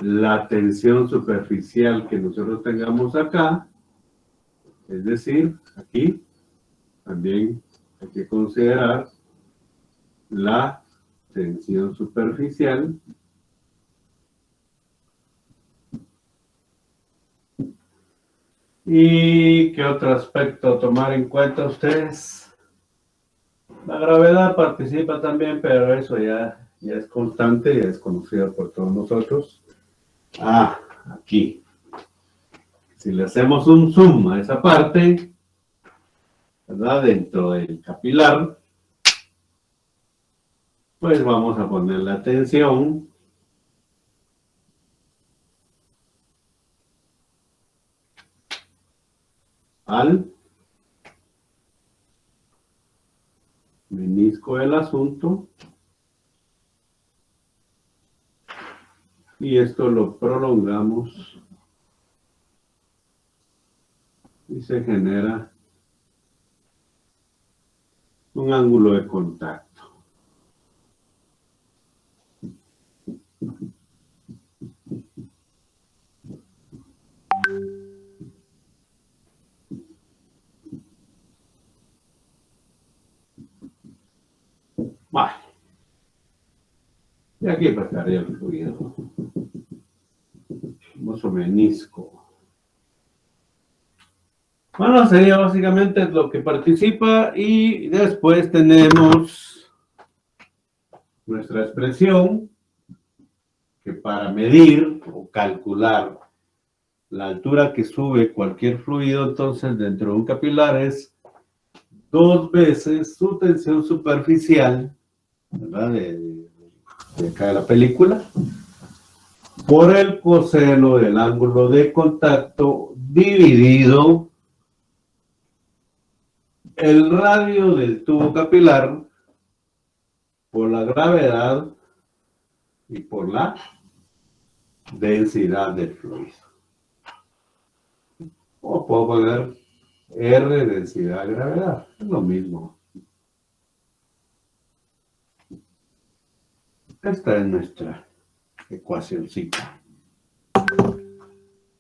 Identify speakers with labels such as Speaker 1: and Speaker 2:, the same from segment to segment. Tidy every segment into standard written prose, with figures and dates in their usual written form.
Speaker 1: la tensión superficial que nosotros tengamos acá, es decir, aquí también hay que considerar la tensión superficial y ¿qué otro aspecto tomar en cuenta ustedes? La gravedad participa también, pero eso ya es constante, ya es conocido por todos nosotros. Aquí. Si le hacemos un zoom a esa parte, ¿verdad? Dentro del capilar, pues vamos a poner la tensión al menisco del asunto y esto lo prolongamos y se genera un ángulo de contacto. Vale. Y aquí pasaría el fluido. Famoso menisco. Bueno, sería básicamente lo que participa y después tenemos nuestra expresión que para medir o calcular la altura que sube cualquier fluido, entonces dentro de un capilar es 2 veces su tensión superficial, ¿verdad? De acá de la película, por el coseno del ángulo de contacto dividido el radio del tubo capilar por la gravedad y por la densidad del fluido. O puedo poner R densidad gravedad, es lo mismo. Esta es nuestra ecuacióncita.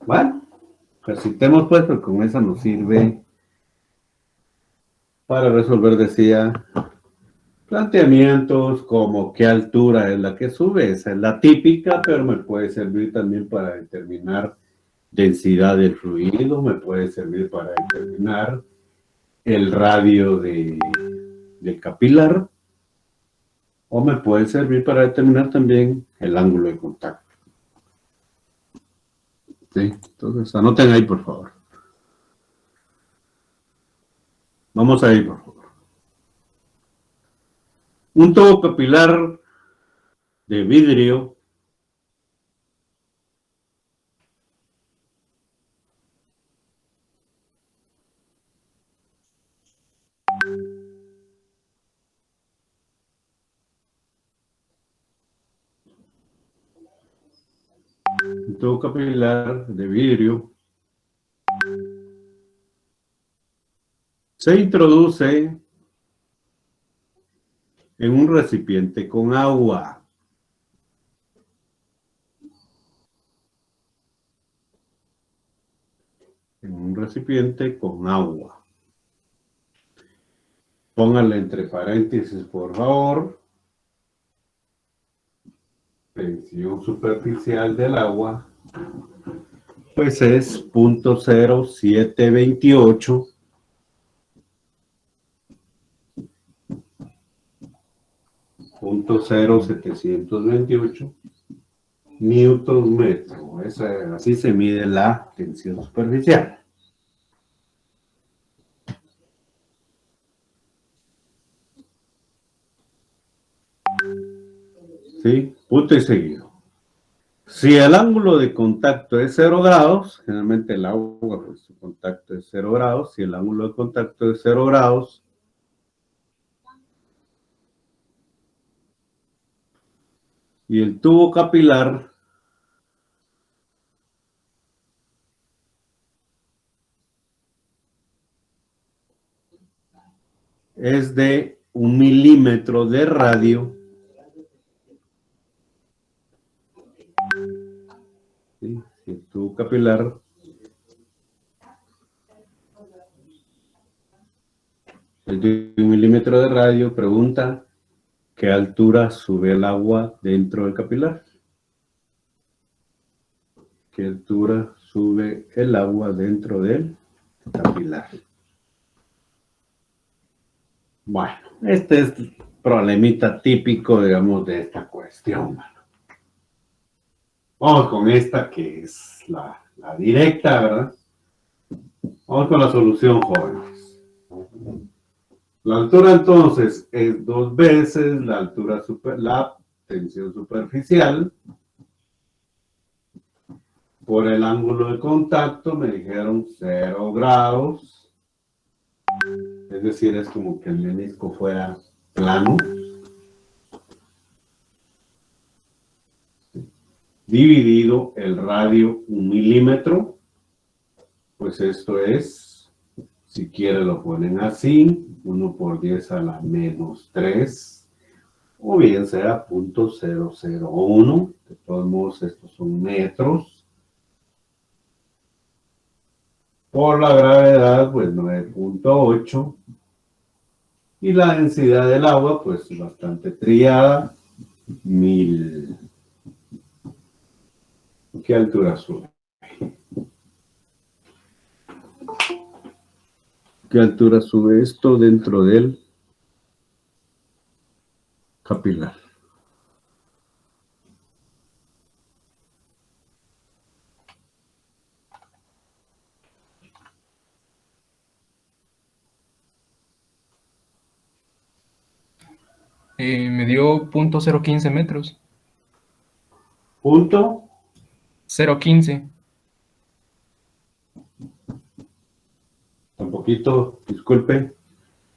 Speaker 1: Bueno, ejercitemos pues, porque con esa nos sirve para resolver, decía, planteamientos como qué altura es la que sube. Esa es la típica, pero me puede servir también para determinar densidad del fluido, me puede servir para determinar el radio del capilar, o me puede servir para determinar también el ángulo de contacto. ¿Sí? Entonces, anoten ahí, por favor. Vamos ahí, por favor. Un tubo capilar de vidrio se introduce en un recipiente con agua. En un recipiente con agua. Pónganle entre paréntesis, por favor. Tensión superficial del agua, pues es 0.0728 0.0728 newton metro. Así se mide la tensión superficial. ¿Sí? Punto y seguido. Si el ángulo de contacto es 0 grados, generalmente el agua, pues su contacto es 0 grados. Si el ángulo de contacto es 0 grados, y el tubo capilar es de 1 milímetro de radio, el tubo capilar es de 1 milímetro de radio, pregunta, ¿qué altura sube el agua dentro del capilar? ¿Qué altura sube el agua dentro del capilar? Bueno, este es el problemita típico, digamos, de esta cuestión. Vamos con esta que es la directa, ¿verdad? Vamos con la solución, jóvenes. La altura entonces es 2 veces la altura la tensión superficial por el ángulo de contacto, me dijeron 0 grados, es decir, es como que el menisco fuera plano, dividido el radio 1 milímetro, pues esto es, si quiere lo ponen así, 1 por 10 a la menos 3, o bien sea 0.001, de todos modos estos son metros, por la gravedad, pues 9.8, y la densidad del agua, pues bastante triada, 1000. ¿Qué altura sube? ¿Qué altura sube esto dentro del capilar?
Speaker 2: Me dio .015 metros.
Speaker 1: Punto.
Speaker 2: 0.15.
Speaker 1: Un poquito, disculpe.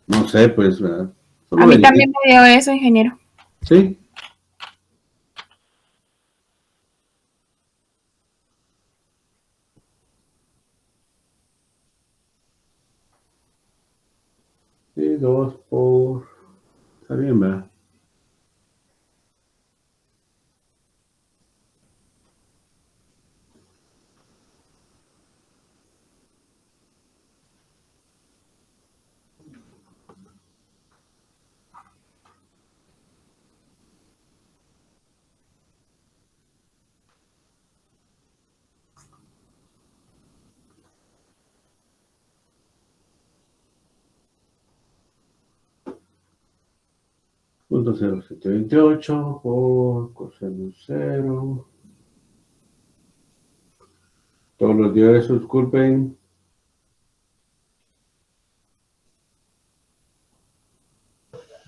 Speaker 1: No sé, pues, ¿verdad?
Speaker 3: A mí también me dio eso, ingeniero.
Speaker 1: ¿Sí? Sí, 2 por... Está bien, ¿verdad? Punto 0.728 por coseno 0. Todos los días, disculpen.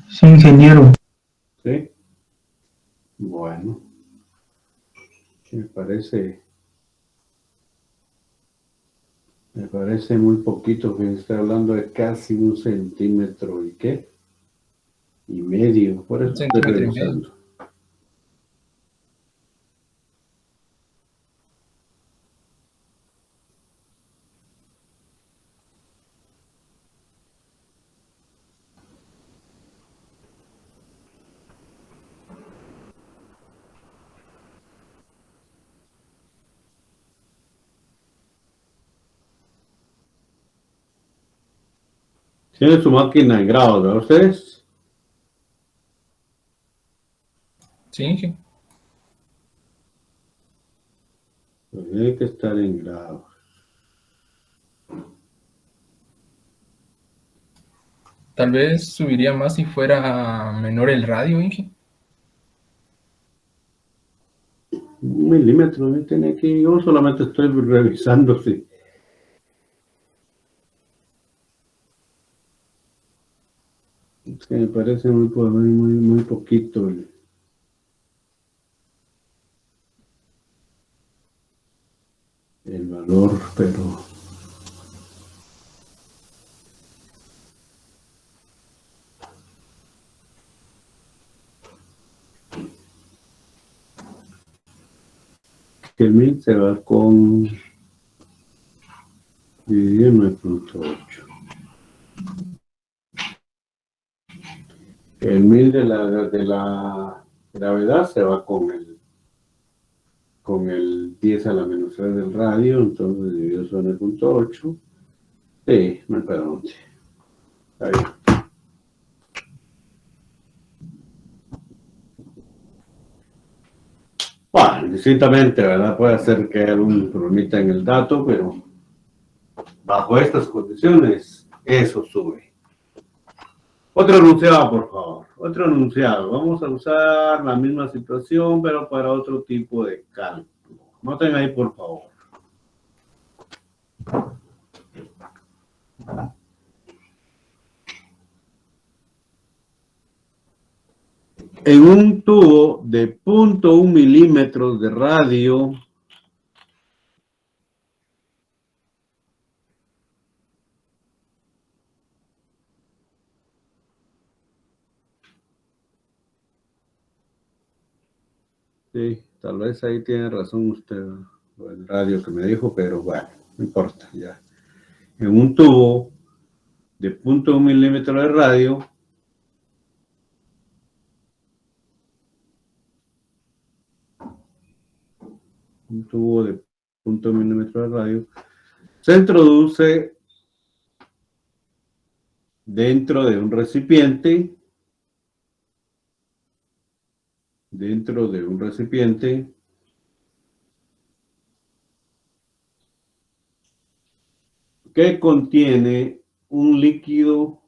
Speaker 4: Sí, ingeniero.
Speaker 1: ¿Sí? Bueno. Me parece muy poquito, que está hablando de casi 1 centímetro y qué, y medio, por eso estoy
Speaker 2: Centímetro y medio.
Speaker 1: revisando. Tiene su máquina en grados, ¿verdad ustedes?
Speaker 2: Sí.
Speaker 1: Pues tiene que estar en grados.
Speaker 2: Tal vez subiría más si fuera menor el radio, Inge.
Speaker 1: 1 milímetro, ¿no? Tiene aquí, yo solamente estoy revisando si. Es que me parece muy poquito el valor, pero que el 1000 se va con dividido en 9.8. El 1000 de la gravedad se va con con el 10 a la menos 3 del radio, entonces dividido eso en el punto 8. Sí, me perdón. Está bien. Bueno, distintamente, ¿verdad? Puede ser que haya algún problemita en el dato, pero bajo estas condiciones, eso sube. Otro enunciado, por favor. Otro enunciado. Vamos a usar la misma situación, pero para otro tipo de cálculo. Noten ahí, por favor. En un tubo de 0.1 milímetros de radio, sí, tal vez ahí tiene razón usted, lo del radio que me dijo, pero bueno, no importa, ya. En un tubo de 0.1 milímetro de radio, un tubo de 0.1 milímetro de radio, se introduce dentro de un recipiente, que contiene un líquido,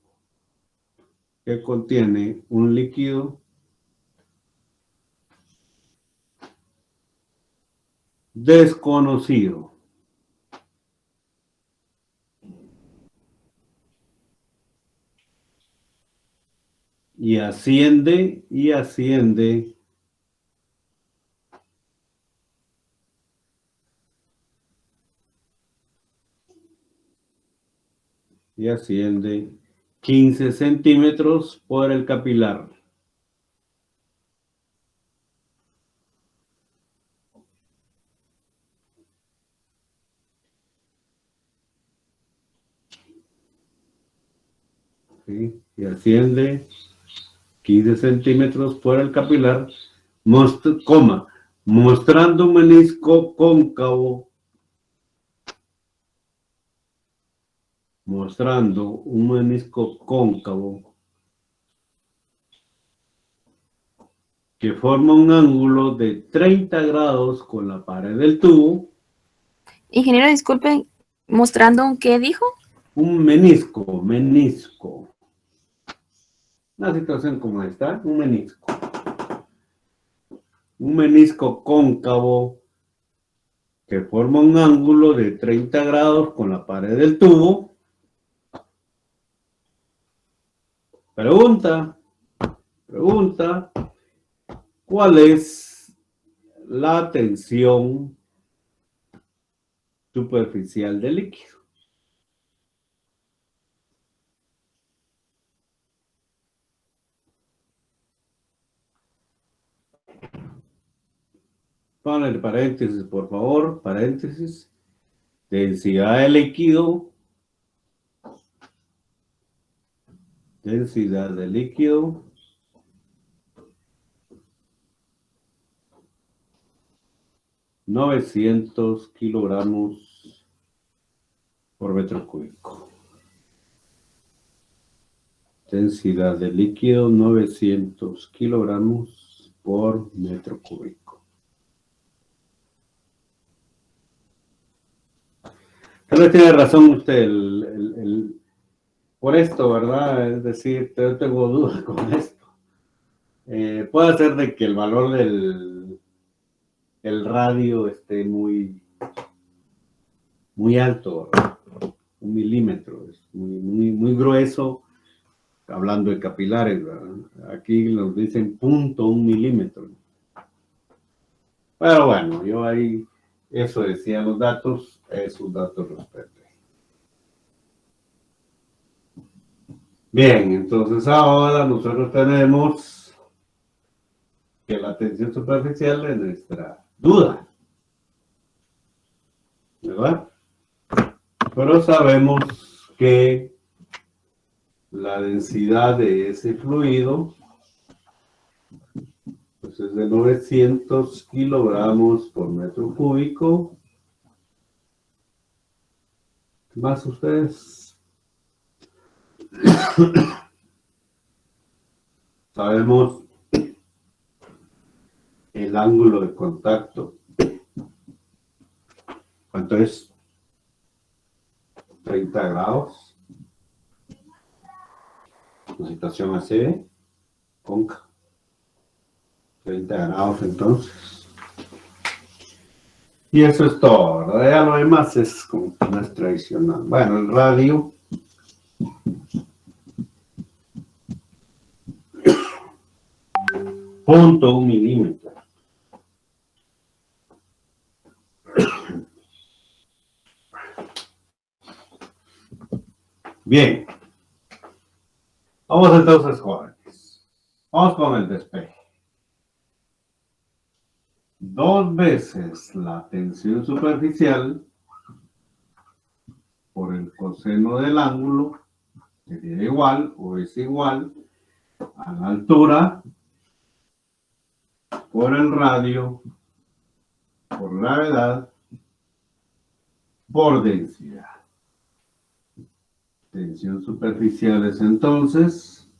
Speaker 1: desconocido. Y asciende y asciende 15 centímetros por el capilar. ¿Sí? Y asciende 15 centímetros por el capilar, mostrando un menisco cóncavo, que forma un ángulo de 30 grados con la pared del tubo.
Speaker 3: Ingeniero, disculpen, mostrando qué dijo.
Speaker 1: Un menisco. Una situación como esta, un menisco cóncavo que forma un ángulo de 30 grados con la pared del tubo. Pregunta, ¿cuál es la tensión superficial del líquido? Ponle paréntesis, por favor, paréntesis. Densidad del líquido. 900 kilogramos por metro cúbico. Densidad de líquido, 900 kilogramos por metro cúbico. Tal vez tiene razón usted, por esto, ¿verdad? Es decir, yo tengo dudas con esto. Puede ser de que el valor del radio esté muy alto, ¿verdad? 1 milímetro, es muy grueso, hablando de capilares, ¿verdad? Aquí nos dicen 0.1 milímetro. Pero bueno, yo ahí, eso decían los datos, esos datos respeto. Bien, entonces ahora nosotros tenemos que la tensión superficial es nuestra duda, ¿verdad? Pero sabemos que la densidad de ese fluido pues Entonces, de 900 kilogramos por metro cúbico. ¿Qué más ustedes? Sabemos el ángulo de contacto. ¿Cuánto es? 30 grados. La situación así, conca. 30 grados entonces. Y eso es todo, ¿verdad? Ya lo demás es como que más tradicional. Bueno, el radio. Punto 1 milímetro. Bien. Vamos entonces, jóvenes. Vamos con el despeje. 2 veces la tensión superficial por el coseno del ángulo sería igual o es igual a la altura por el radio por gravedad por densidad. Tensión superficial es entonces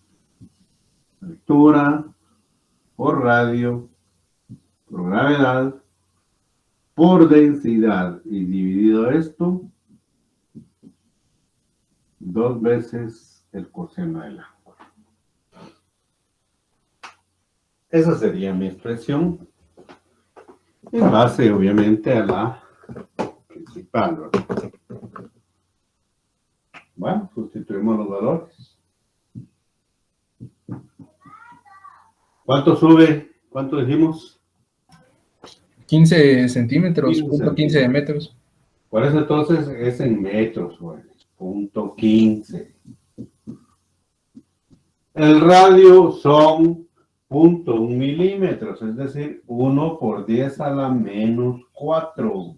Speaker 1: altura por radio por gravedad por densidad y dividido esto 2 veces el coseno del ángulo. Esa sería mi expresión en base obviamente a la principal, ¿verdad? Bueno, sustituimos los valores. ¿Cuánto sube? ¿Cuánto dijimos?
Speaker 2: 15 centímetros,
Speaker 1: 15
Speaker 2: punto 15 de metros.
Speaker 1: Por eso entonces es en metros, jóvenes. Punto 15. El radio son 0.1 milímetros, es decir, 1 por 10 a la menos 4.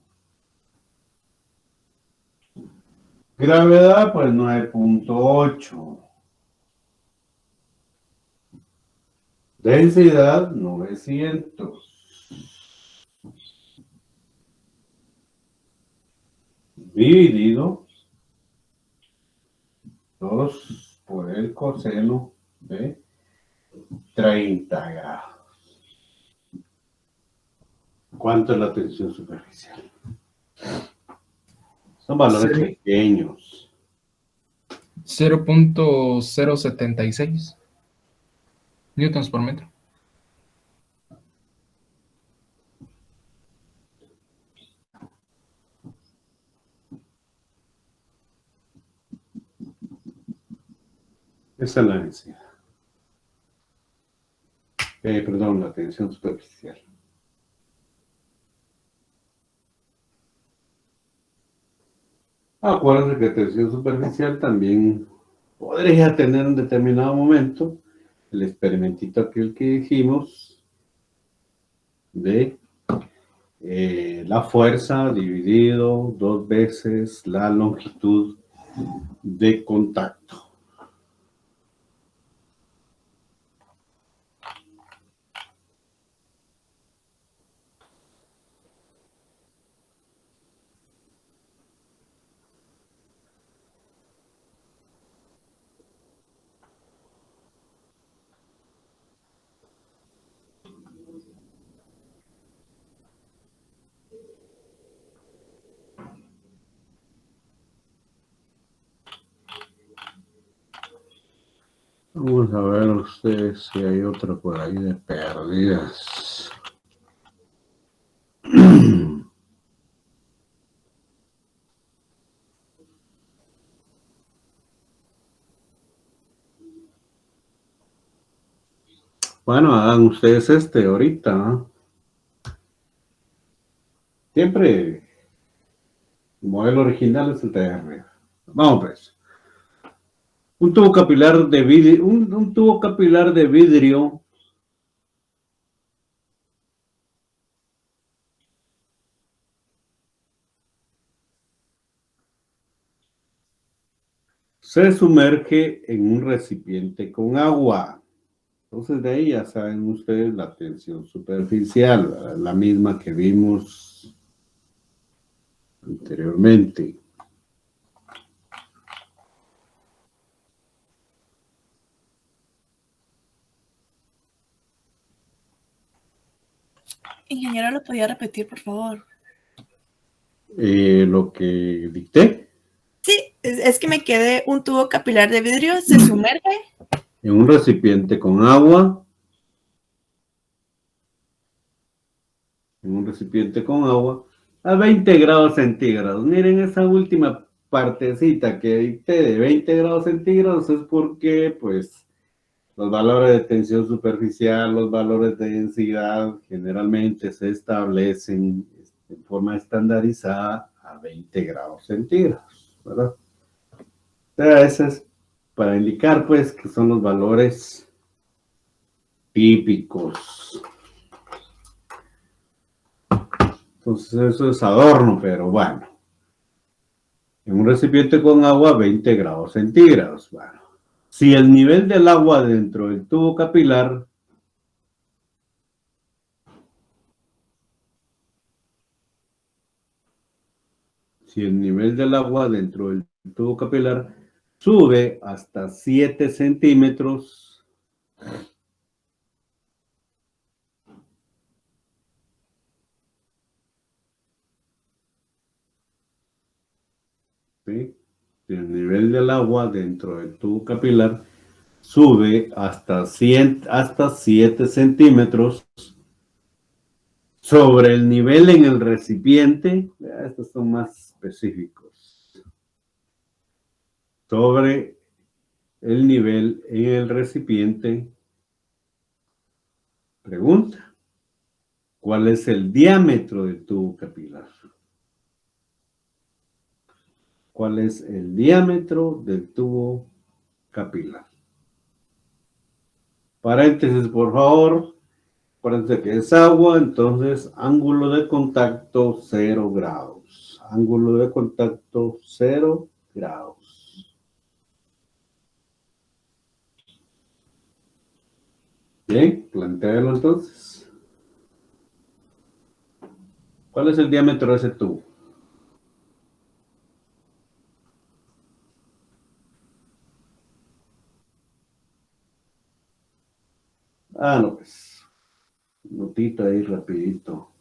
Speaker 1: Gravedad, pues 9.8. Densidad, 900. Dividido 2 por el coseno de 30 grados. ¿Cuánto es la tensión superficial? Son valores
Speaker 2: Sí.
Speaker 1: pequeños.
Speaker 2: 0.076 newtons por metro.
Speaker 1: Esa es la densidad. Perdón, la tensión superficial. Acuérdense que tensión superficial también podría tener en determinado momento el experimentito aquel que dijimos de la fuerza dividido 2 veces la longitud de contacto. Vamos a ver ustedes si hay otra por ahí de perdidas. Bueno, hagan ustedes ahorita, ¿no? Siempre el modelo original es el de arriba. Vamos pues. Un tubo capilar de vidrio, un tubo capilar de vidrio se sumerge en un recipiente con agua. Entonces de ahí ya saben ustedes la tensión superficial, ¿verdad? La misma que vimos anteriormente.
Speaker 5: Ingeniero, ¿lo podía repetir, por favor?
Speaker 1: Lo que dicté
Speaker 5: Sí, es que me quedé un tubo capilar de vidrio, se sumerge.
Speaker 1: en un recipiente con agua, a 20 grados centígrados. Miren esa última partecita que dicté de 20 grados centígrados es porque, pues, los valores de tensión superficial, los valores de densidad generalmente se establecen en forma estandarizada a 20 grados centígrados, ¿verdad? O sea, eso es para indicar, pues, que son los valores típicos. Entonces, eso es adorno, pero bueno. En un recipiente con agua, 20 grados centígrados. Bueno, si el nivel del agua dentro del tubo capilar dentro del tubo capilar sube hasta 7 centímetros, ¿sí? Si el nivel del agua dentro del tubo capilar sube hasta 7 centímetros sobre el nivel en el recipiente, estos son más específicos, sobre el nivel en el recipiente. Pregunta: ¿cuál es el diámetro del tubo capilar? ¿Cuál es el diámetro del tubo capilar? Paréntesis, por favor. Acuérdense que es agua, entonces ángulo de contacto 0 grados. Ángulo de contacto 0 grados. Bien, plantéalo entonces. ¿Cuál es el diámetro de ese tubo? No, pues, notita ahí rapidito.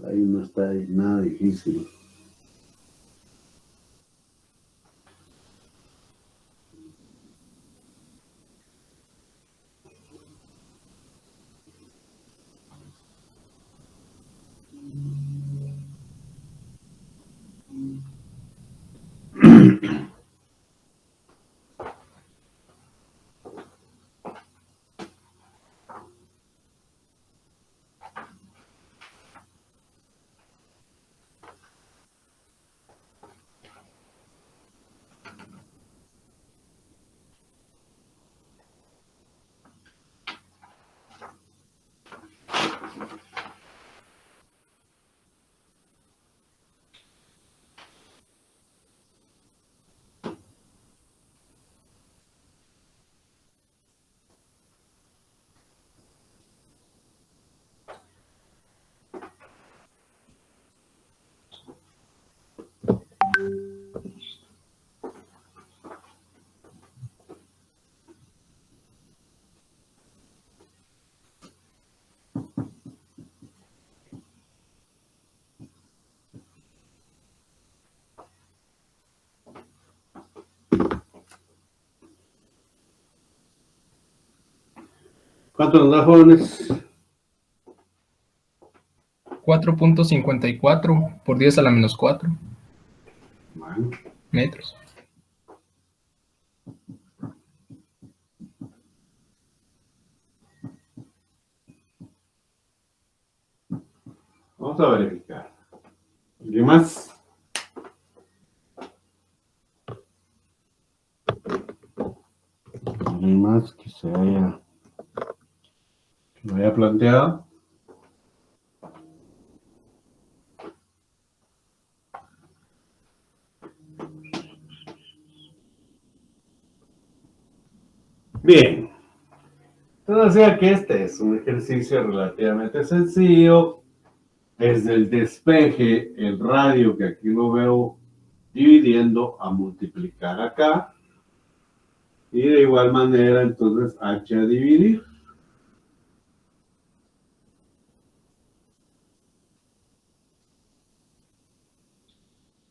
Speaker 1: Ahí no está nada difícil. ¿Cuánto nos da, jóvenes?
Speaker 2: 4.54 por 10 a la menos 4
Speaker 1: Bueno,
Speaker 2: metros.
Speaker 1: vamos a verificar. ¿Alguien más? ¿Alguien más que lo haya planteado? Bien. decía que este es un ejercicio relativamente sencillo. Desde el despeje, el radio, que aquí lo veo dividiendo, a multiplicar acá. Y de igual manera, entonces, h a dividir.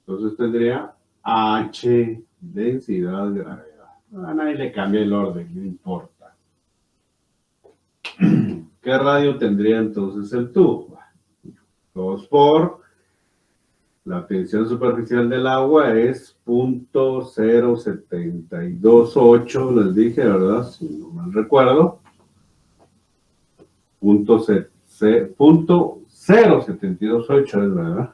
Speaker 1: Entonces tendría h densidad de gravedad. A nadie le cambia el orden, no importa. ¿Qué radio tendría entonces el tubo? 2 por la tensión superficial del agua es 0.0728, les dije, ¿verdad? Si no mal recuerdo. 0.0728 es, ¿verdad?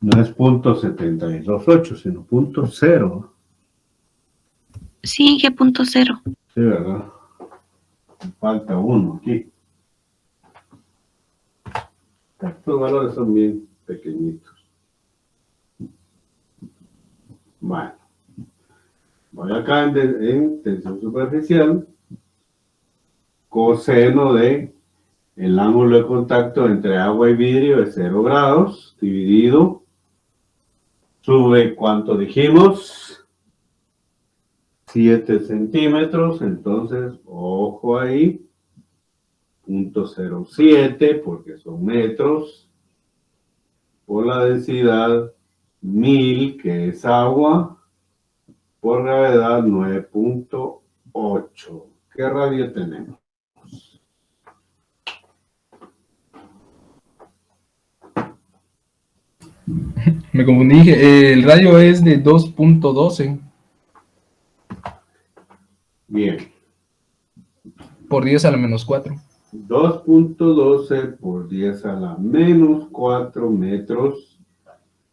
Speaker 1: No es 0.728, sino 0.0.
Speaker 3: Sí, G.0.
Speaker 1: Sí, ¿verdad? Falta uno aquí. Estos valores son bien pequeñitos. Bueno. Voy acá en tensión superficial. Coseno de el ángulo de contacto entre agua y vidrio es 0 grados, dividido. Sube, ¿cuánto dijimos? 7 centímetros, entonces, ojo ahí, 0.07, porque son metros, por la densidad 1000, que es agua, por gravedad 9.8. ¿Qué radio tenemos?
Speaker 2: Me confundí. El radio es de 2.12
Speaker 1: Bien.
Speaker 2: por 10 a la menos 4.
Speaker 1: 2.12 por 10 a la menos 4 metros.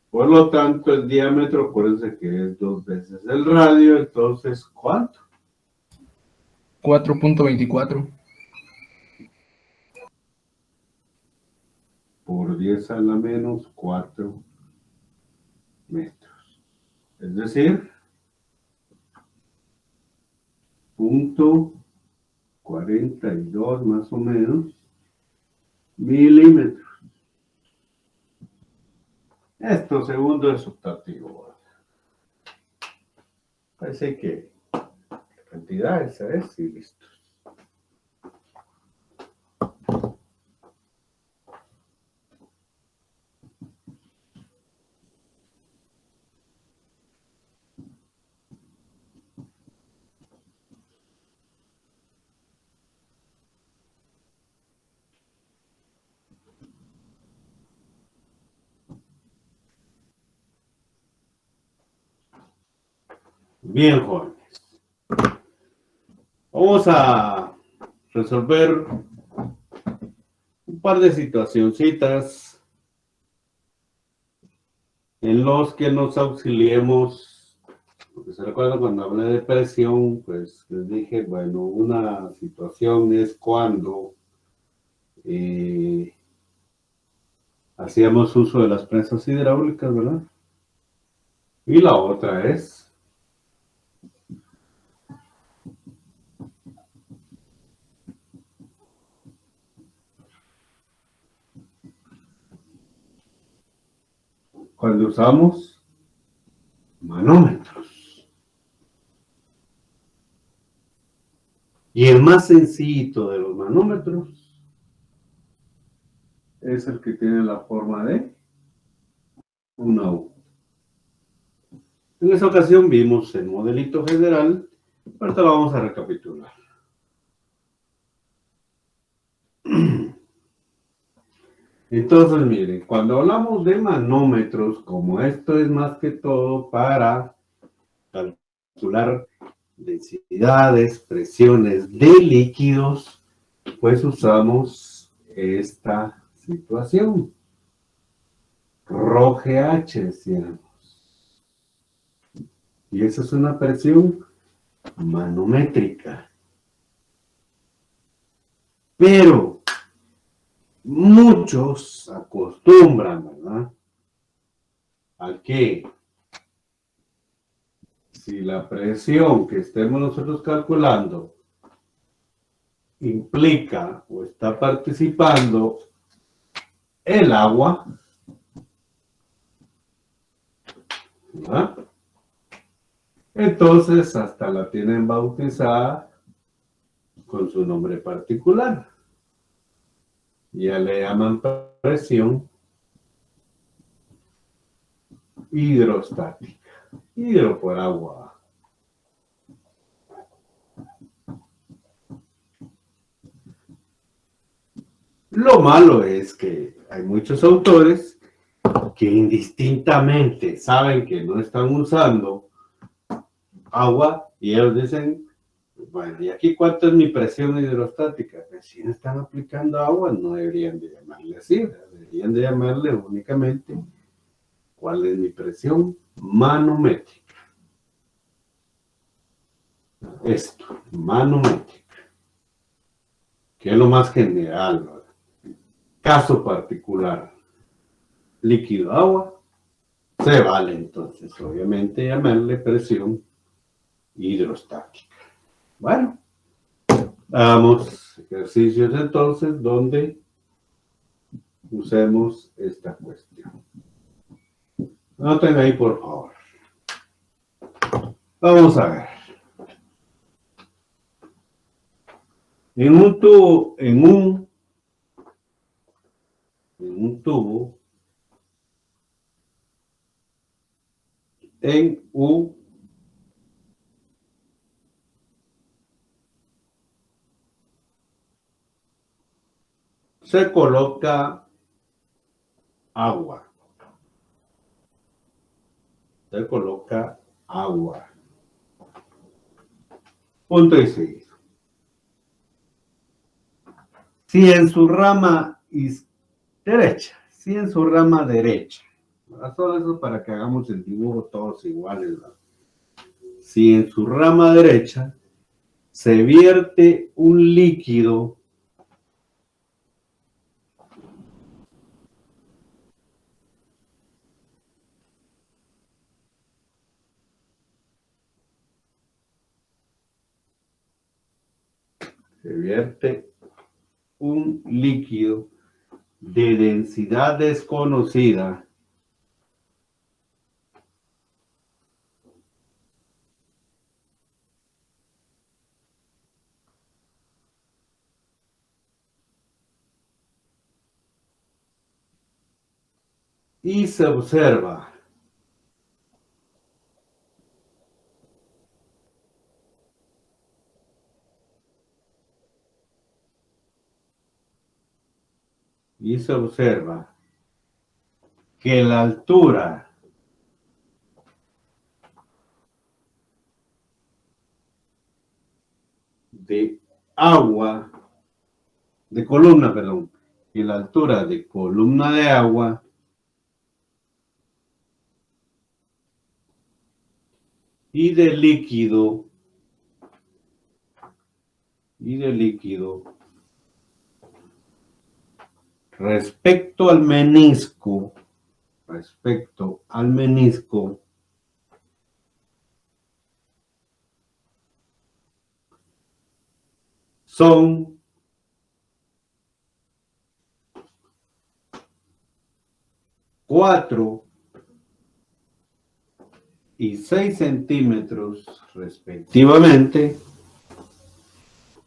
Speaker 1: Por lo tanto, el diámetro, acuérdense que es 2 veces el radio. Entonces, ¿cuánto?
Speaker 2: 4.24.
Speaker 1: Por 10 a la menos 4 metros. Es decir, 0.42 más o menos milímetros. Esto segundo es optativo. Parece que la cantidad esa es y listo. Bien, jóvenes. Vamos a resolver un par de situacioncitas en los que nos auxiliemos. Porque se recuerda cuando hablé de presión, pues les dije, bueno, una situación es cuando hacíamos uso de las presas hidráulicas, ¿verdad? Y la otra es cuando usamos manómetros. Y el más sencillito de los manómetros es el que tiene la forma de una U. En esa ocasión vimos el modelito general, ahorita lo vamos a recapitular. Entonces, miren, cuando hablamos de manómetros, como esto es más que todo para calcular densidades, presiones de líquidos, pues usamos esta situación. ρGH, decíamos. Y esa es una presión manométrica. Pero muchos acostumbran, ¿verdad? A que si la presión que estemos nosotros calculando implica o está participando el agua, ¿verdad? Entonces hasta la tienen bautizada con su nombre particular. Ya le llaman presión hidrostática. Hidro por agua. Lo malo es que hay muchos autores que indistintamente saben que no están usando agua y ellos dicen, bueno, ¿y aquí cuánto es mi presión hidrostática? Pues si no están aplicando agua, no deberían de llamarle así, ¿verdad? Deberían de llamarle únicamente cuál es mi presión manométrica. Esto, manométrica, que es lo más general, ¿verdad? Caso particular, líquido agua, se vale entonces, obviamente, llamarle presión hidrostática. Bueno, hagamos ejercicios entonces donde usemos esta cuestión. Noten ahí, por favor. Vamos a ver. En un tubo, en un tubo, en U, se coloca agua. Se coloca agua. Punto y seguido. Si en su rama derecha, si en su rama derecha, solo eso para que hagamos el dibujo todos iguales, ¿verdad? Si en su rama derecha se vierte un líquido de densidad desconocida y se observa que la altura de agua, de columna, perdón, que la altura de columna de agua y de líquido respecto al menisco son 4 y 6 centímetros respectivamente,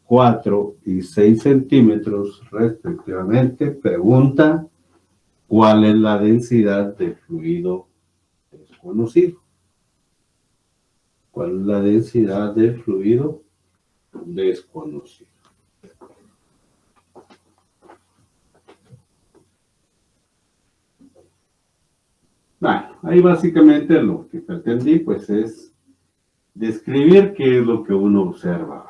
Speaker 1: 4 y 6 centímetros respectivamente. Pregunta, ¿cuál es la densidad de fluido desconocido? ¿Cuál es la densidad de fluido desconocido? Bueno, ahí básicamente lo que pretendí pues es describir qué es lo que uno observa.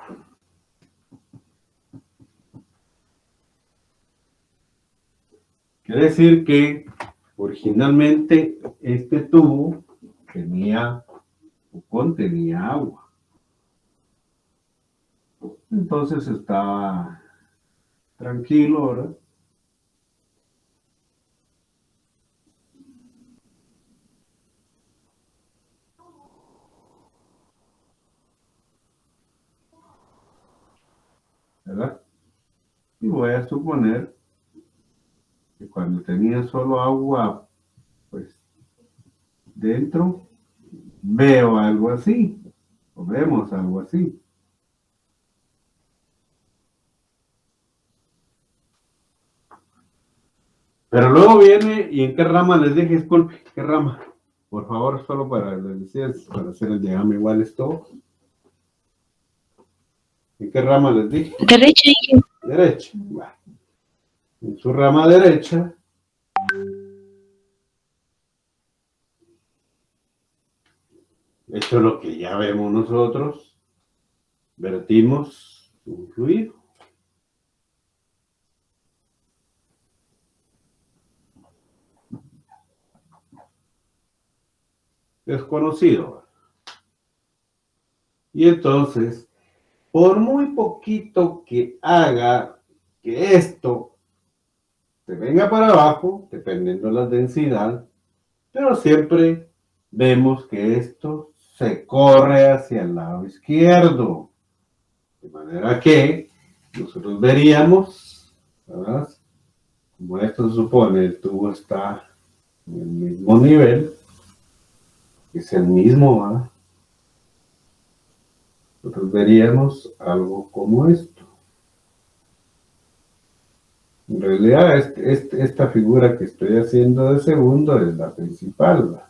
Speaker 1: Quiere decir que originalmente este tubo tenía o contenía agua. Entonces estaba tranquilo, ¿verdad? Y voy a suponer que cuando tenía solo agua, pues, dentro, veo algo así, o vemos algo así. Pero luego viene, ¿y en qué rama les dije? Disculpe, ¿qué rama? Por favor, solo para les decía, para hacer el diagrama igual esto. ¿En qué rama les dije?
Speaker 3: Derecha, Inge.
Speaker 1: Derecha. Bueno, en su rama derecha, esto es lo que ya vemos nosotros, vertimos un fluido. Desconocido. Y entonces, por muy poquito que haga que esto se venga para abajo, dependiendo de la densidad, pero siempre vemos que esto se corre hacia el lado izquierdo. De manera que nosotros veríamos, ¿verdad? Como esto se supone, el tubo está en el mismo nivel, es el mismo, ¿verdad? Nosotros veríamos algo como esto. En realidad, esta figura que estoy haciendo de segundo es la principal, ¿verdad?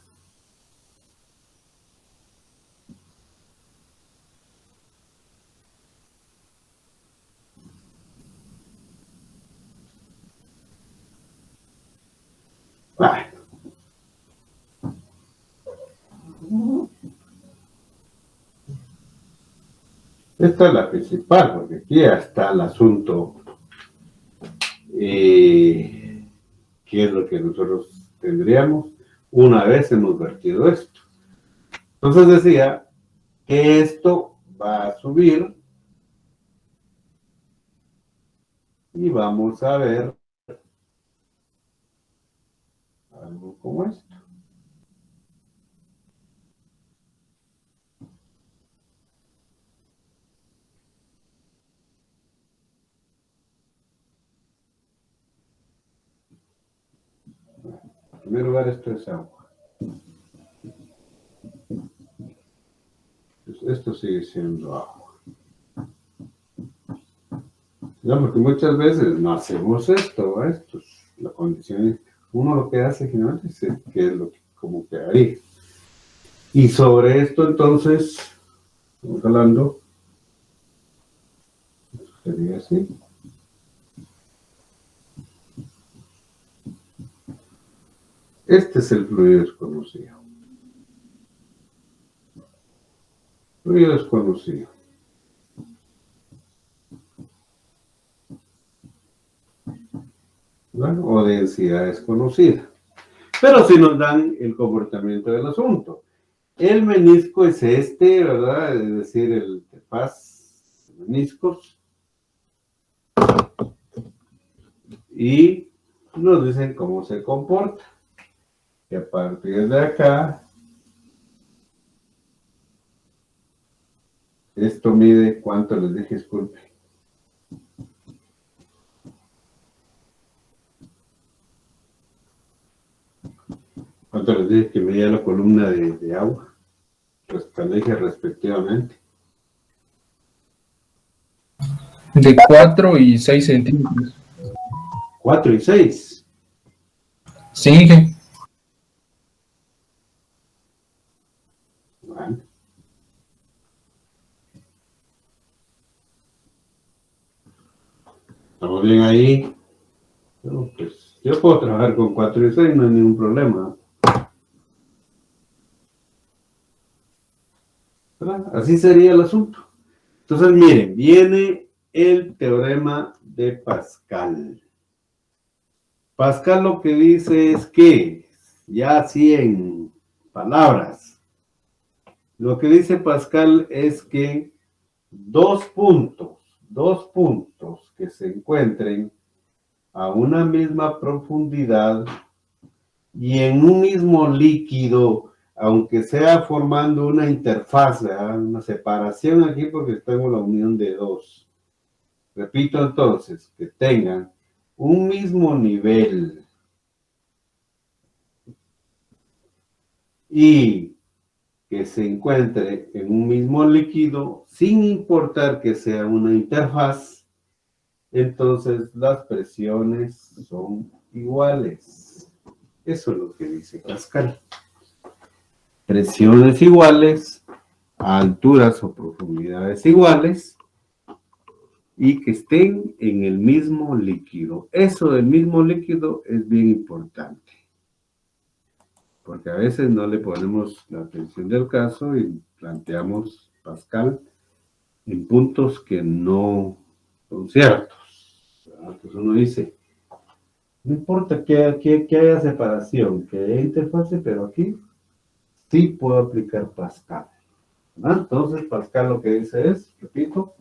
Speaker 1: Bueno. Esta es la principal, porque aquí ya está el asunto. ¿Qué es lo que nosotros tendríamos una vez hemos vertido esto? Entonces decía que esto va a subir y vamos a ver algo como esto. En primer lugar, esto es agua. Esto sigue siendo agua. No, porque muchas veces no hacemos esto, esto es la condición. Uno lo que hace generalmente es que es lo que como que ahí. Y sobre esto entonces, estamos hablando, sería así. Este es el fluido desconocido. Fluido desconocido. ¿Verdad? O densidad desconocida. Pero sí nos dan el comportamiento del asunto. El menisco es este, ¿verdad? Es decir, el TEPAS, meniscos. Y nos dicen cómo se comporta. Que a partir de acá, esto mide, ¿cuánto les dije? Disculpe. ¿Cuánto les dije que medía la columna de agua? Pues tal eje respectivamente.
Speaker 2: De 4 y 6 centímetros.
Speaker 1: 4 y 6.
Speaker 2: Sí, Inge.
Speaker 1: Bueno. ¿Estamos bien ahí? Bueno, pues yo puedo trabajar con 4 y 6, no hay ningún problema. ¿Verdad? Así sería el asunto. Entonces, miren, viene el teorema de Pascal. Pascal lo que dice es que, ya así en palabras, lo que dice Pascal es que dos puntos que se encuentren a una misma profundidad y en un mismo líquido, aunque sea formando una interfaz, ¿verdad? Una separación aquí porque tengo la unión de dos. Repito entonces, que tengan un mismo nivel y que se encuentre en un mismo líquido, sin importar que sea una interfaz, entonces las presiones son iguales. Eso es lo que dice Pascal. Presiones iguales, a alturas o profundidades iguales, y que estén en el mismo líquido. Eso del mismo líquido es bien importante, porque a veces no le ponemos la atención del caso y planteamos Pascal en puntos que no son ciertos. Entonces uno dice, no importa que haya separación, que haya interfase, pero aquí sí puedo aplicar Pascal. Entonces Pascal lo que dice es, repito,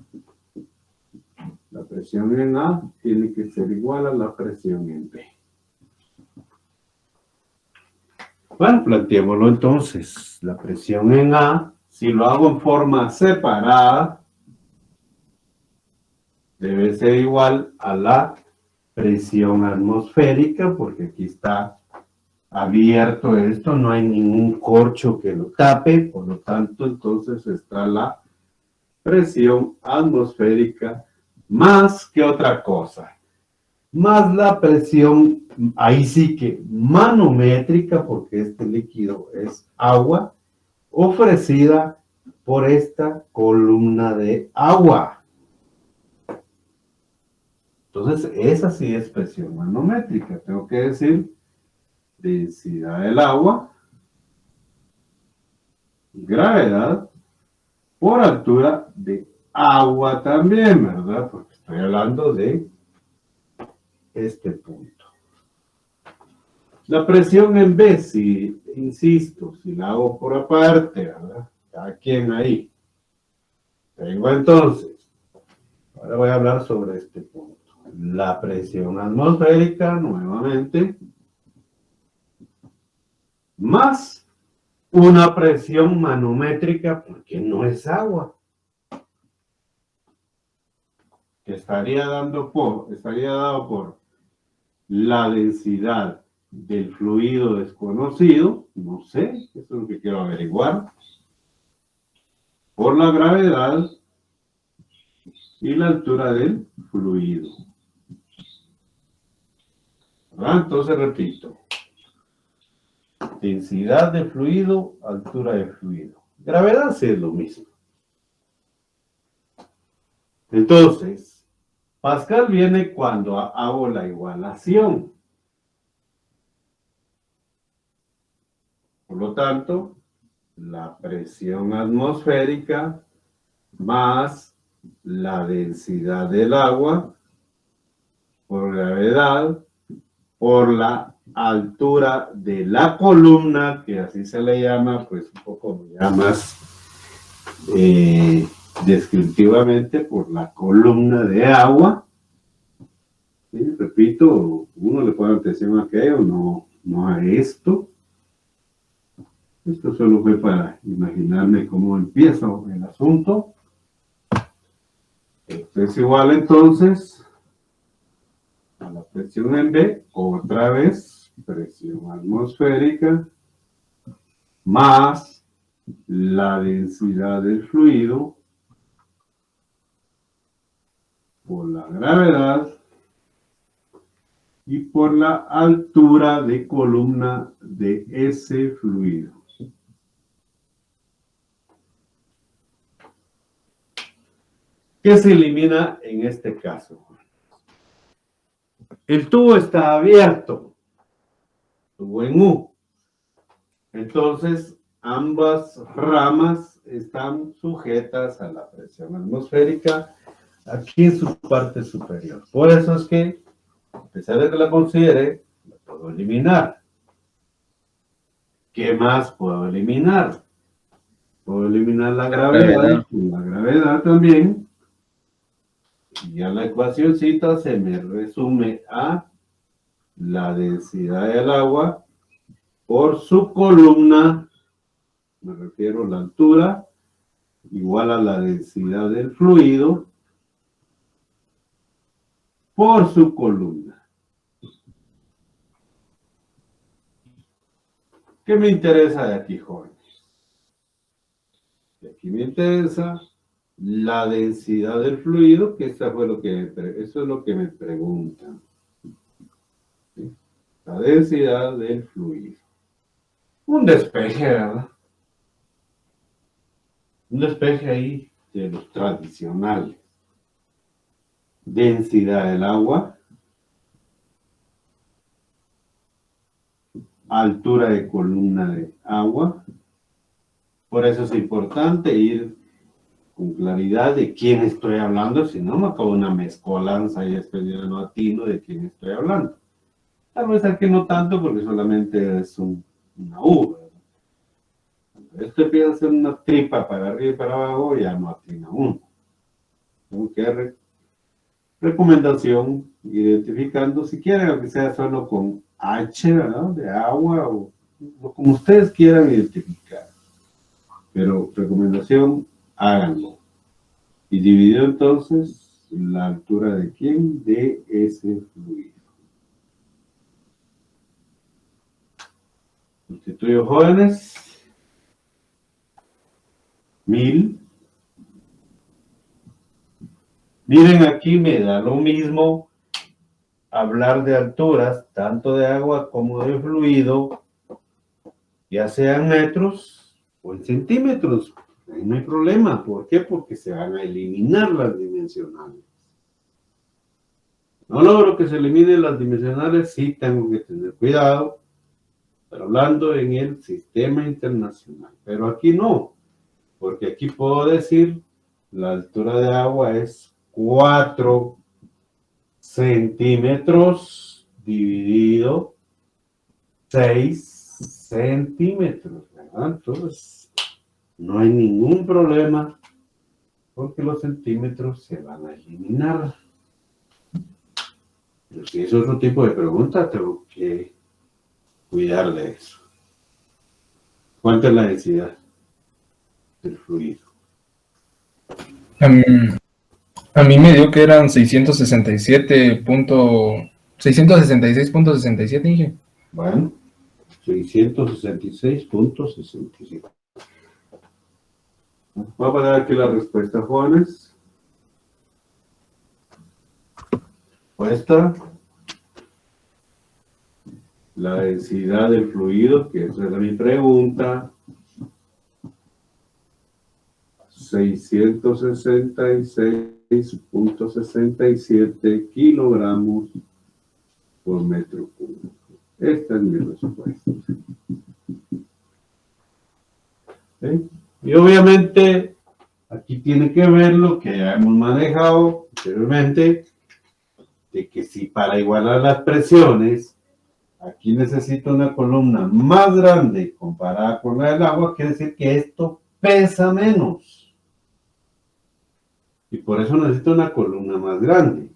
Speaker 1: la presión en A tiene que ser igual a la presión en B. Bueno, planteémoslo entonces. La presión en A, si lo hago en forma separada, debe ser igual a la presión atmosférica, porque aquí está abierto esto, no hay ningún corcho que lo tape, por lo tanto, entonces está la presión atmosférica más que otra cosa, más la presión, ahí sí que manométrica, porque este líquido es agua, ofrecida por esta columna de agua. Entonces, esa sí es presión manométrica. Tengo que decir densidad del agua, gravedad, por altura de agua también, ¿verdad? Porque estoy hablando de este punto. La presión en B, si, insisto, si la hago por aparte, ¿verdad? Cada quien ahí. Tengo entonces, ahora voy a hablar sobre este punto. La presión atmosférica, nuevamente, más una presión manométrica, porque no es agua. Que estaría dado por la densidad del fluido desconocido, no sé, eso es lo que quiero averiguar, por la gravedad y la altura del fluido. ¿Verdad? Entonces repito, densidad de fluido, altura de fluido. Gravedad sí es lo mismo. Entonces, Pascal viene cuando hago la igualación. Por lo tanto, la presión atmosférica más la densidad del agua por gravedad por la altura de la columna, que así se le llama, pues un poco ya más descriptivamente por la columna de agua. ¿Sí? Repito, uno le pone atención a aquello, no a esto. Esto solo fue para imaginarme cómo empieza el asunto. Esto es igual entonces a la presión en B, otra vez, presión atmosférica, más la densidad del fluido por la gravedad y por la altura de columna de ese fluido. ¿Qué se elimina en este caso? El tubo está abierto, tubo en U. Entonces, ambas ramas están sujetas a la presión atmosférica aquí en su parte superior. Por eso es que, a pesar de que la considere, la puedo eliminar. ¿Qué más puedo eliminar? Puedo eliminar la gravedad, la gravedad también. Y ya la ecuacióncita se me resume a la densidad del agua por su columna, me refiero a la altura, igual a la densidad del fluido, por su columna. ¿Qué me interesa de aquí, jóvenes? De aquí me interesa la densidad del fluido, que eso es lo que me preguntan. ¿Sí? La densidad del fluido. Un despeje, ¿verdad? Un despeje ahí de los tradicionales. Densidad del agua. Altura de columna de agua. Por eso es importante ir con claridad de quién estoy hablando, si no me acabo una mezcolanza y después ya no atino de quién estoy hablando. Tal vez aquí no tanto porque solamente es una U. Cuando esto empieza a ser una tripa para arriba y para abajo, ya no atina uno. Tengo que recomendación, identificando, si quieren, aunque sea solo con H, ¿verdad? De agua o como ustedes quieran identificar. Pero recomendación, háganlo. Y dividió entonces la altura de quién, de ese fluido. Sustituyo jóvenes. 1000. Miren, aquí me da lo mismo hablar de alturas, tanto de agua como de fluido, ya sean metros o en centímetros. Ahí no hay problema. ¿Por qué? Porque se van a eliminar las dimensionales. No logro que se eliminen las dimensionales, sí tengo que tener cuidado, pero hablando en el sistema internacional. Pero aquí no, porque aquí puedo decir la altura de agua es 4 centímetros dividido 6 centímetros, ¿verdad? Entonces, no hay ningún problema porque los centímetros se van a eliminar. Pero si es otro tipo de pregunta, tengo que cuidar de eso. ¿Cuánto es la densidad del fluido?
Speaker 2: A mí me dio que eran 666.67, dije.
Speaker 1: Bueno, 666.67. Voy a poner aquí la respuesta, jóvenes. Respuesta. La densidad del fluido, que esa era mi pregunta. 666.67 kilogramos por metro cúbico. Esta es mi respuesta. ¿Sí? Y obviamente, aquí tiene que ver lo que ya hemos manejado anteriormente, de que si para igualar las presiones, aquí necesito una columna más grande comparada con la del agua, quiere decir que esto pesa menos. Y por eso necesito una columna más grande.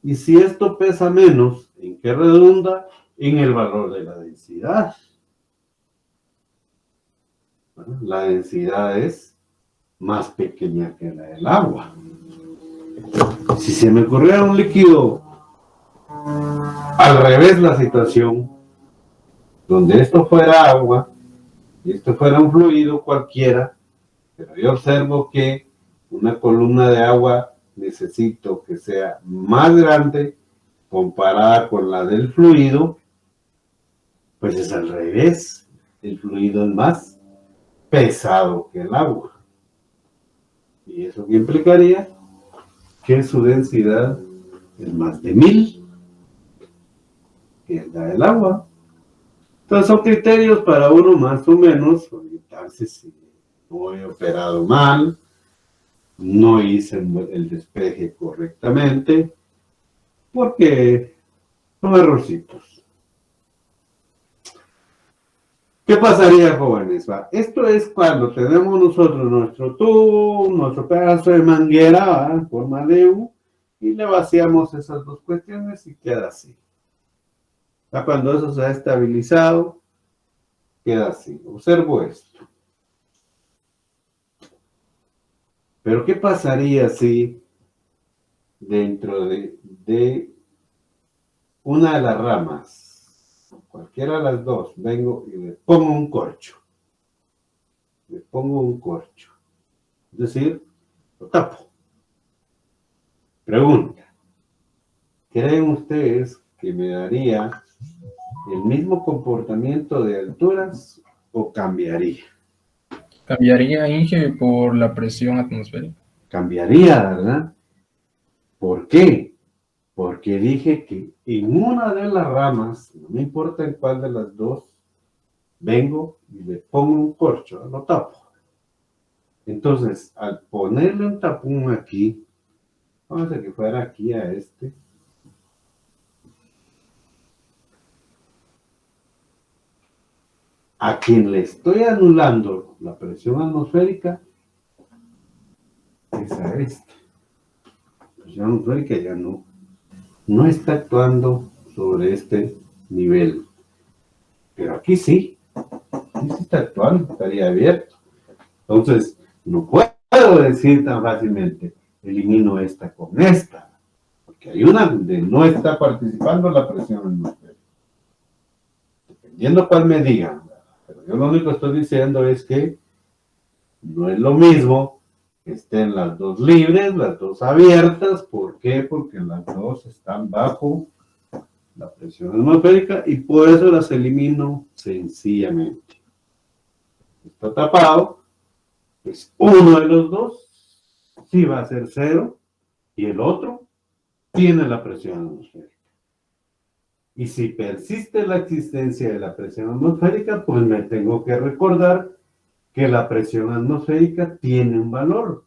Speaker 1: Y si esto pesa menos, ¿en qué redunda? En el valor de la densidad. Bueno, la densidad es más pequeña que la del agua. Si se me ocurriera un líquido al revés la situación, donde esto fuera agua y esto fuera un fluido cualquiera, pero yo observo que una columna de agua necesito que sea más grande comparada con la del fluido, pues es al revés. El fluido es más pesado que el agua. Y eso que implicaría que su densidad es más de 1000, que es la del agua. Entonces son criterios para uno más o menos orientarse si no he operado mal, no hice el despeje correctamente, porque son errorcitos. ¿Qué pasaría, jóvenes? Esto es cuando tenemos nosotros nuestro tubo, nuestro pedazo de manguera, en forma de U, y le vaciamos esas dos cuestiones y queda así. Cuando eso se ha estabilizado, queda así. Observo esto. Pero ¿qué pasaría si dentro de una de las ramas, cualquiera de las dos, vengo y le pongo un corcho. Le pongo un corcho. Es decir, lo tapo. Pregunta. ¿Creen ustedes que me daría el mismo comportamiento de alturas o cambiaría?
Speaker 2: Cambiaría Inge por la presión atmosférica.
Speaker 1: Cambiaría, ¿verdad? ¿Por qué? Porque dije que en una de las ramas, no me importa en cuál de las dos, vengo y le pongo un corcho, lo tapo. Entonces, al ponerle un tapón aquí, vamos a que fuera aquí a este, a quien le estoy anulando la presión atmosférica es a este. La presión atmosférica ya no está actuando sobre este nivel. Pero aquí sí está actuando, estaría abierto. Entonces, no puedo decir tan fácilmente, elimino esta con esta, porque hay una donde no está participando la presión atmosférica. Dependiendo cuál me digan, pero yo lo único que estoy diciendo es que no es lo mismo que estén las dos libres, las dos abiertas. ¿Por qué? Porque las dos están bajo la presión atmosférica y por eso las elimino sencillamente. Está tapado, pues uno de los dos sí va a ser cero y el otro tiene la presión atmosférica. Y si persiste la existencia de la presión atmosférica, pues me tengo que recordar que la presión atmosférica tiene un valor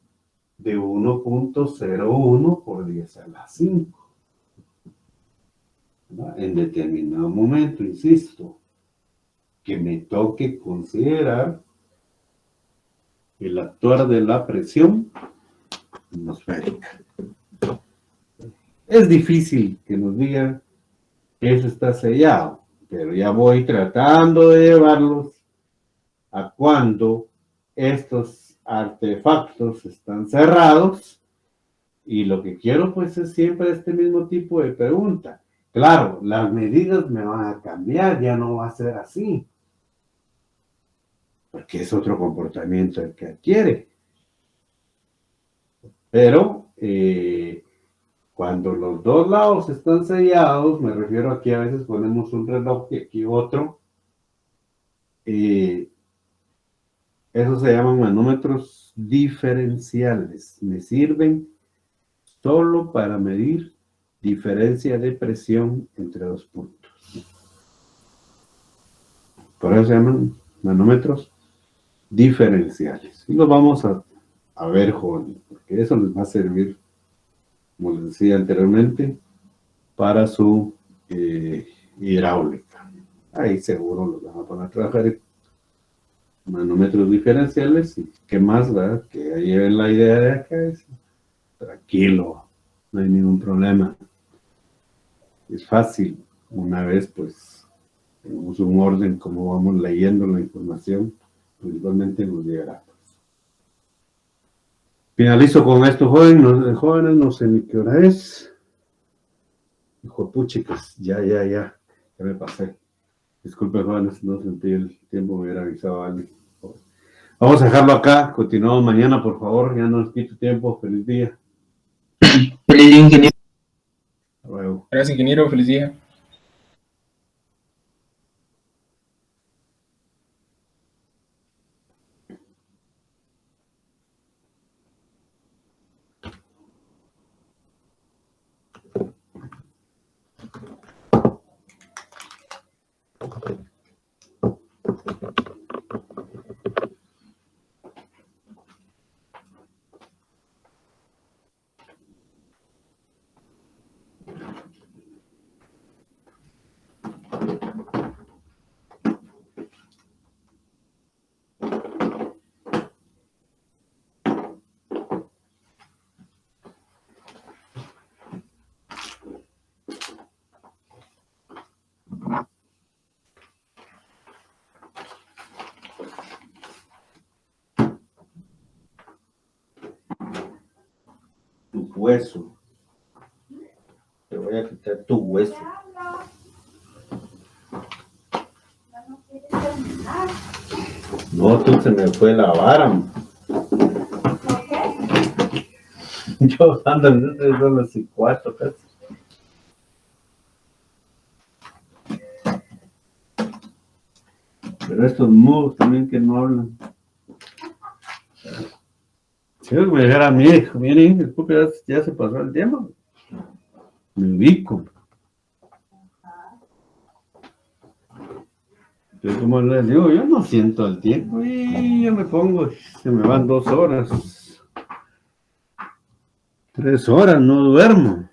Speaker 1: de 1.01 por 10 a la 5. En determinado momento, insisto, que me toque considerar el actuar de la presión atmosférica. Es difícil que nos digan que eso está sellado, pero ya voy tratando de llevarlos a cuando estos artefactos están cerrados y lo que quiero pues es siempre este mismo tipo de pregunta. Claro, las medidas me van a cambiar, ya no va a ser así, porque es otro comportamiento el que adquiere. Pero cuando los dos lados están sellados, me refiero a que a veces ponemos un reloj y aquí otro, esos se llaman manómetros diferenciales. Me sirven solo para medir diferencia de presión entre dos puntos. Por eso se llaman manómetros diferenciales. Y los vamos a ver, jóvenes, porque eso les va a servir, como les decía anteriormente, para su hidráulica. Ahí seguro los van a poner a trabajar en manómetros diferenciales. Y qué más, ¿verdad? Que ahí ven la idea de acá. Es tranquilo, no hay ningún problema. Es fácil. Una vez, pues, tenemos un orden como vamos leyendo la información, principalmente nos llegará. Finalizo con esto, jóvenes, no sé ni qué hora es. Hijo de puchicas, ya me pasé. Disculpe, jóvenes, no sentí el tiempo, me hubiera avisado a alguien. Vamos a dejarlo acá, continuamos mañana, por favor, ya no les quito tiempo, feliz día.
Speaker 4: Feliz día, ingeniero.
Speaker 1: Hasta luego.
Speaker 2: Gracias, ingeniero. Feliz día.
Speaker 1: Tu hueso tu hueso. No, tú se me fue la vara. Yo ando en los 4 casi. Pero estos mudos también que no hablan. Si me dijera a mi hijo, miren, disculpe, ya se pasó el tiempo. Me ubico. Yo como les digo, yo no siento el tiempo y yo me pongo, se me van 2 horas. 3 horas, no duermo.